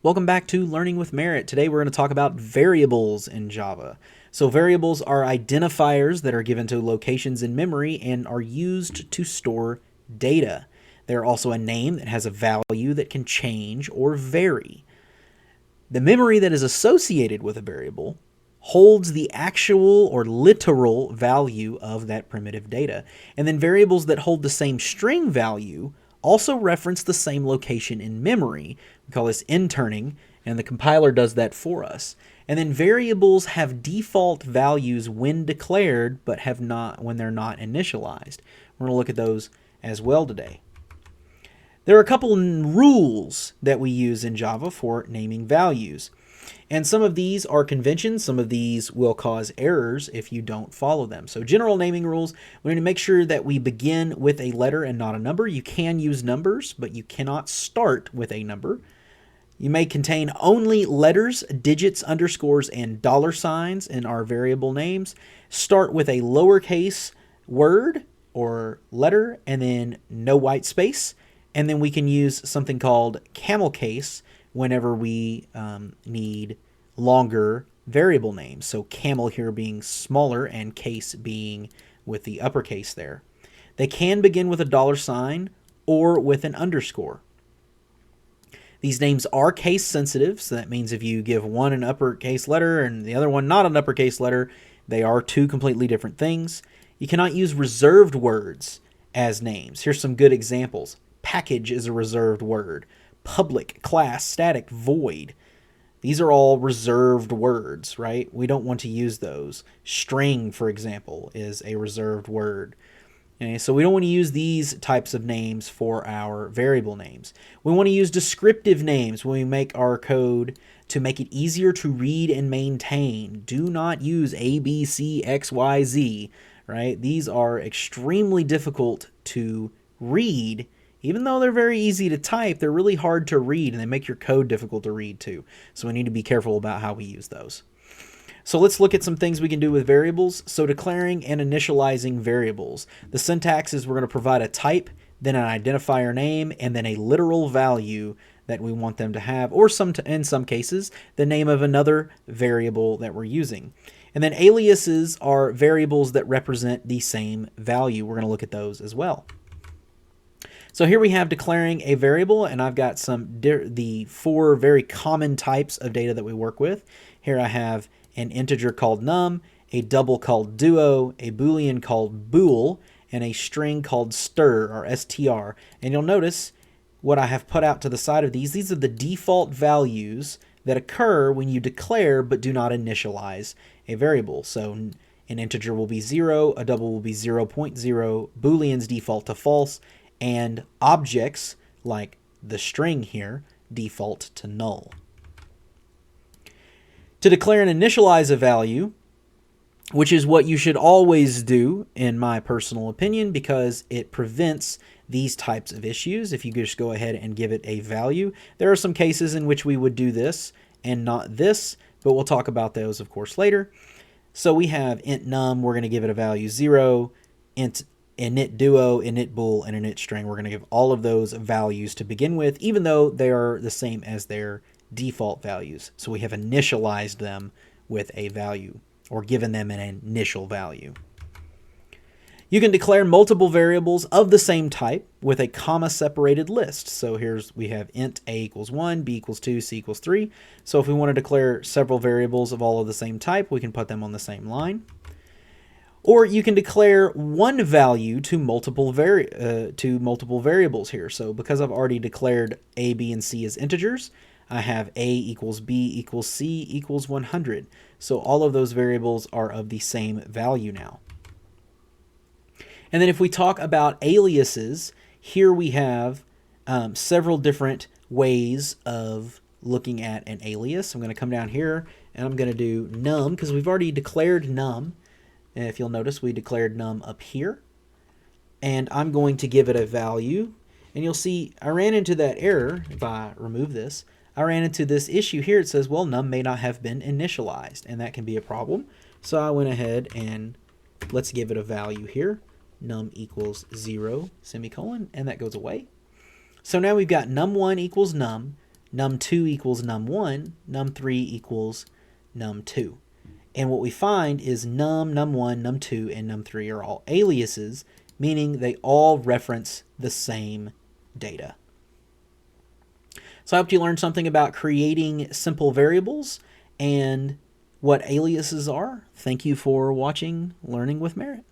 Welcome back to Learning with Merit. Today we're going to talk about variables in Java. So variables are identifiers that are given to locations in memory and are used to store data. They're also a name that has a value that can change or vary. The memory that is associated with a variable holds the actual or literal value of that primitive data. And then variables that hold the same string value also reference the same location in memory. We call this interning, and the compiler does that for us. And then variables have default values when declared, but have not when they're not initialized. We're going to look at those as well today. There are a couple rules that we use in Java for naming values. And some of these are conventions. Some of these will cause errors if you don't follow them. So general naming rules, we need to make sure that we begin with a letter and not a number. You can use numbers, but you cannot start with a number. You may contain only letters, digits, underscores, and dollar signs in our variable names. Start with a lowercase word or letter and then no white space. And then we can use something called camel case whenever we need longer variable names. So camel here being smaller and case being with the uppercase there. They can begin with a dollar sign or with an underscore. These names are case sensitive, so that means if you give one an uppercase letter and the other one not an uppercase letter, they are two completely different things. You cannot use reserved words as names. Here's some good examples. Package is a reserved word. Public, class, static, void. These are all reserved words, right? We don't want to use those. String, for example, is a reserved word. Okay, so we don't want to use these types of names for our variable names. We want to use descriptive names when we make our code to make it easier to read and maintain. Do not use A, B, C, X, Y, Z, right? These are extremely difficult to read. Even though they're very easy to type, they're really hard to read, and they make your code difficult to read too. So we need to be careful about how we use those. So let's look at some things we can do with variables. So declaring and initializing variables. The syntax is we're going to provide a type, then an identifier name, and then a literal value that we want them to have, or in some cases, the name of another variable that we're using. And then aliases are variables that represent the same value. We're going to look at those as well. So here we have declaring a variable, and I've got the four very common types of data that we work with. Here I have an integer called num, a double called duo, a boolean called bool, and a string called str or str. And you'll notice what I have put out to the side of these. These are the default values that occur when you declare but do not initialize a variable. So an integer will be 0, a double will be 0.0, booleans default to false, and objects, like the string here, default to null. To declare and initialize a value, which is what you should always do, in my personal opinion, because it prevents these types of issues if you just go ahead and give it a value. There are some cases in which we would do this and not this, but we'll talk about those, of course, later. So we have int num, we're going to give it a value 0, init duo, init bool, and init string. We're going to give all of those values to begin with, even though they are the same as their default values. So we have initialized them with a value, or given them an initial value. You can declare multiple variables of the same type with a comma-separated list. So we have int a equals 1, b equals 2, c equals 3. So if we want to declare several variables of all of the same type, we can put them on the same line. Or you can declare one value to multiple variables here. So because I've already declared a, b, and c as integers, I have a equals b equals c equals 100. So all of those variables are of the same value now. And then if we talk about aliases, here we have several different ways of looking at an alias. I'm going to come down here and I'm going to do num, because we've already declared num. And if you'll notice, we declared num up here. And I'm going to give it a value. And you'll see I ran into that error. If I remove this, I ran into this issue here. It says, well, num may not have been initialized. And that can be a problem. So I went ahead and let's give it a value here. Num equals 0, semicolon. And that goes away. So now we've got num1 equals num, num2 equals num1, num3 equals num2. And what we find is num, num1, num2, and num3 are all aliases, meaning they all reference the same data. So I hope you learned something about creating simple variables and what aliases are. Thank you for watching Learning with Merit.